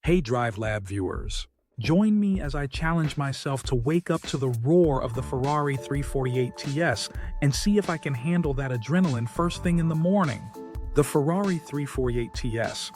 Hey Drive Lab viewers, join me as I challenge myself to wake up to the roar of the Ferrari 348 TS and see if I can handle that adrenaline first thing in the morning. The Ferrari 348 TS,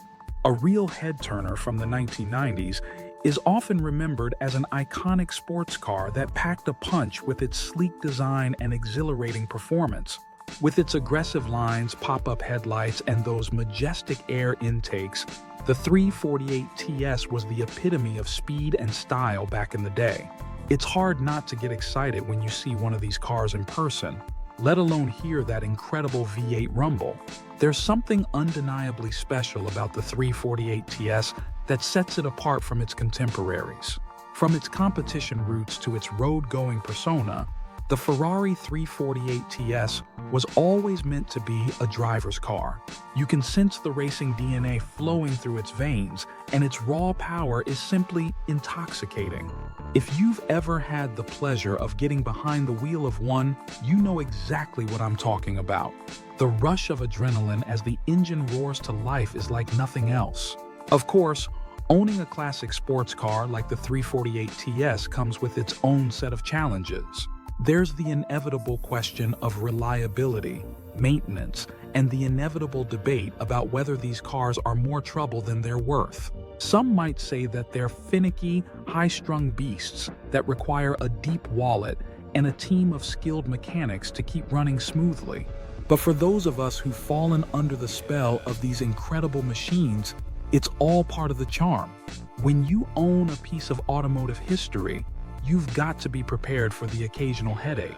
a real head-turner from the 1990s, is often remembered as an iconic sports car that packed a punch with its sleek design and exhilarating performance. With its aggressive lines, pop-up headlights, and those majestic air intakes, the 348 TS was the epitome of speed and style back in the day. It's hard not to get excited when you see one of these cars in person, let alone hear that incredible V8 rumble. There's something undeniably special about the 348 TS that sets it apart from its contemporaries. From its competition roots to its road-going persona, the Ferrari 348 TS was always meant to be a driver's car. You can sense the racing DNA flowing through its veins, and its raw power is simply intoxicating. If you've ever had the pleasure of getting behind the wheel of one, you know exactly what I'm talking about. The rush of adrenaline as the engine roars to life is like nothing else. Of course, owning a classic sports car like the 348 TS comes with its own set of challenges. There's the inevitable question of reliability, maintenance, and the inevitable debate about whether these cars are more trouble than they're worth. Some might say that they're finicky, high-strung beasts that require a deep wallet and a team of skilled mechanics to keep running smoothly. But for those of us who've fallen under the spell of these incredible machines, it's all part of the charm. When you own a piece of automotive history, you've got to be prepared for the occasional headache.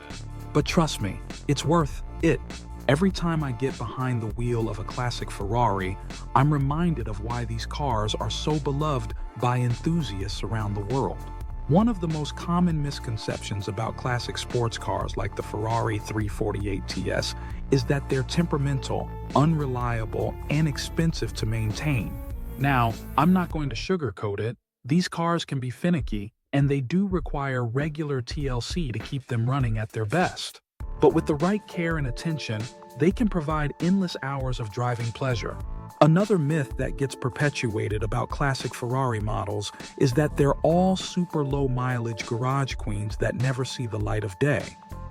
But trust me, it's worth it. Every time I get behind the wheel of a classic Ferrari, I'm reminded of why these cars are so beloved by enthusiasts around the world. One of the most common misconceptions about classic sports cars like the Ferrari 348 TS is that they're temperamental, unreliable, and expensive to maintain. Now, I'm not going to sugarcoat it. These cars can be finicky, and they do require regular TLC to keep them running at their best. But with the right care and attention, they can provide endless hours of driving pleasure. Another myth that gets perpetuated about classic Ferrari models is that they're all super low mileage garage queens that never see the light of day.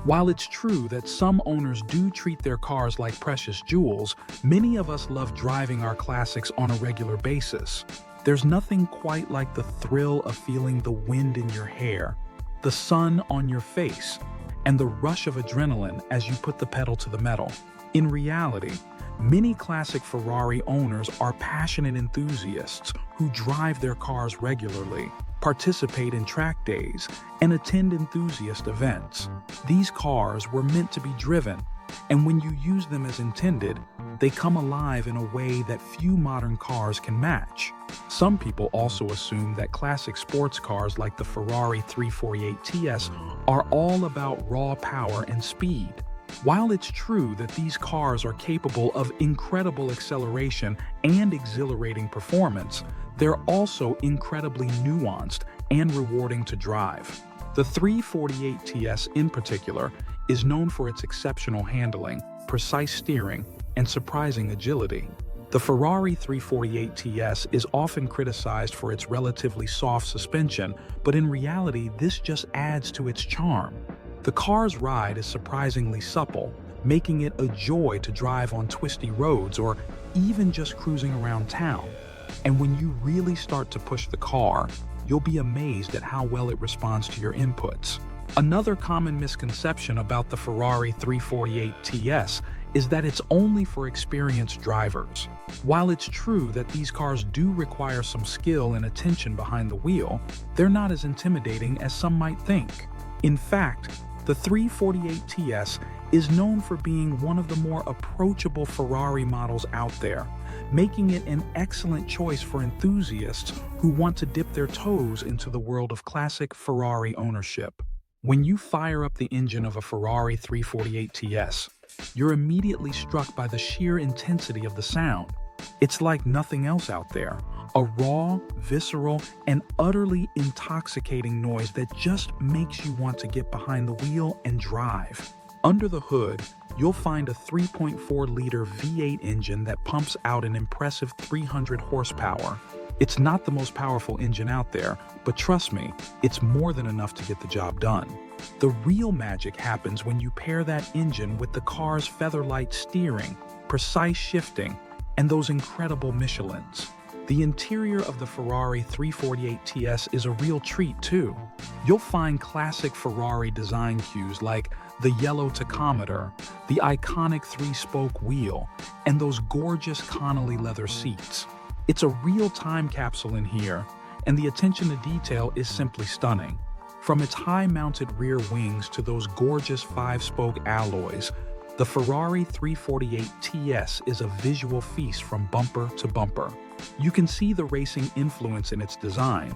While it's true that some owners do treat their cars like precious jewels, many of us love driving our classics on a regular basis. There's nothing quite like the thrill of feeling the wind in your hair, the sun on your face, and the rush of adrenaline as you put the pedal to the metal. In reality, many classic Ferrari owners are passionate enthusiasts who drive their cars regularly, participate in track days, and attend enthusiast events. These cars were meant to be driven, and when you use them as intended, they come alive in a way that few modern cars can match. Some people also assume that classic sports cars like the Ferrari 348 TS are all about raw power and speed. While it's true that these cars are capable of incredible acceleration and exhilarating performance, they're also incredibly nuanced and rewarding to drive. The 348 TS in particular is known for its exceptional handling, precise steering, and surprising agility. The Ferrari 348 TS is often criticized for its relatively soft suspension, but in reality, this just adds to its charm. The car's ride is surprisingly supple, making it a joy to drive on twisty roads or even just cruising around town. And when you really start to push the car, you'll be amazed at how well it responds to your inputs. Another common misconception about the Ferrari 348 TS is that it's only for experienced drivers. While it's true that these cars do require some skill and attention behind the wheel, they're not as intimidating as some might think. In fact, the 348 TS is known for being one of the more approachable Ferrari models out there, making it an excellent choice for enthusiasts who want to dip their toes into the world of classic Ferrari ownership. When you fire up the engine of a Ferrari 348 TS, you're immediately struck by the sheer intensity of the sound. It's like nothing else out there, a raw, visceral, and utterly intoxicating noise that just makes you want to get behind the wheel and drive. Under the hood, you'll find a 3.4-liter V8 engine that pumps out an impressive 300 horsepower. It's not the most powerful engine out there, but trust me, it's more than enough to get the job done. The real magic happens when you pair that engine with the car's featherlight steering, precise shifting, and those incredible Michelins. The interior of the Ferrari 348 TS is a real treat too. You'll find classic Ferrari design cues like the yellow tachometer, the iconic 3-spoke wheel, and those gorgeous Connolly leather seats. It's a real time capsule in here, and the attention to detail is simply stunning. From its high-mounted rear wings to those gorgeous 5-spoke alloys, the Ferrari 348 TS is a visual feast from bumper to bumper. You can see the racing influence in its design,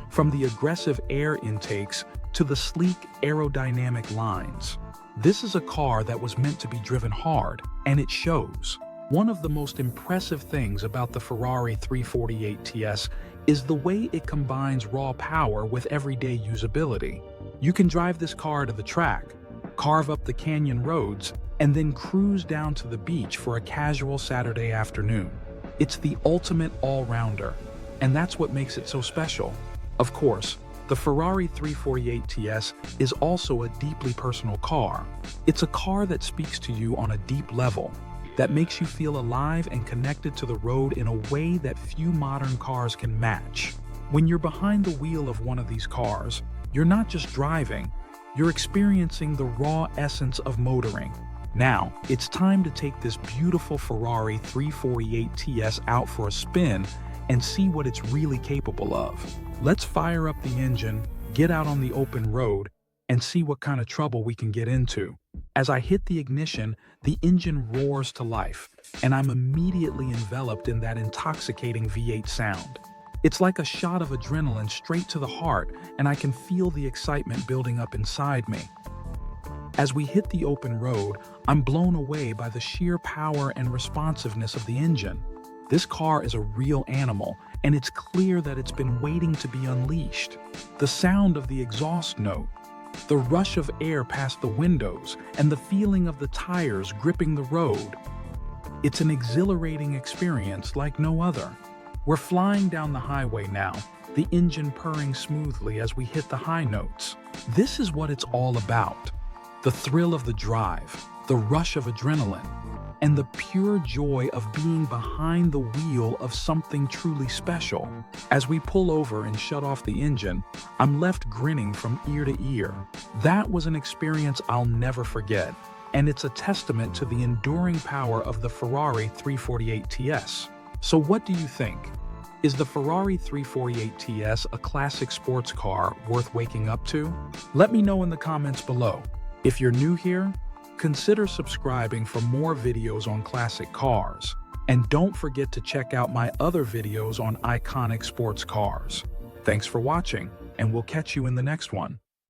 from the aggressive air intakes to the sleek aerodynamic lines. This is a car that was meant to be driven hard, and it shows. One of the most impressive things about the Ferrari 348 TS is the way it combines raw power with everyday usability. You can drive this car to the track, carve up the canyon roads, and then cruise down to the beach for a casual Saturday afternoon. It's the ultimate all-rounder, and that's what makes it so special. Of course, the Ferrari 348 TS is also a deeply personal car. It's a car that speaks to you on a deep level, that makes you feel alive and connected to the road in a way that few modern cars can match. When you're behind the wheel of one of these cars, you're not just driving, you're experiencing the raw essence of motoring. Now, it's time to take this beautiful Ferrari 348 TS out for a spin and see what it's really capable of. Let's fire up the engine, get out on the open road, and see what kind of trouble we can get into. As I hit the ignition, the engine roars to life, and I'm immediately enveloped in that intoxicating V8 sound. It's like a shot of adrenaline straight to the heart, and I can feel the excitement building up inside me. As we hit the open road, I'm blown away by the sheer power and responsiveness of the engine. This car is a real animal, and it's clear that it's been waiting to be unleashed. The sound of the exhaust note, the rush of air past the windows, and the feeling of the tires gripping the road. It's an exhilarating experience like no other. We're flying down the highway now, the engine purring smoothly as we hit the high notes. This is what it's all about. The thrill of the drive, the rush of adrenaline, and the pure joy of being behind the wheel of something truly special. As we pull over and shut off the engine, I'm left grinning from ear to ear. That was an experience I'll never forget, and it's a testament to the enduring power of the Ferrari 348 TS. So what do you think? Is the Ferrari 348 TS a classic sports car worth waking up to? Let me know in the comments below. If you're new here, consider subscribing for more videos on classic cars. And don't forget to check out my other videos on iconic sports cars. Thanks for watching, and we'll catch you in the next one.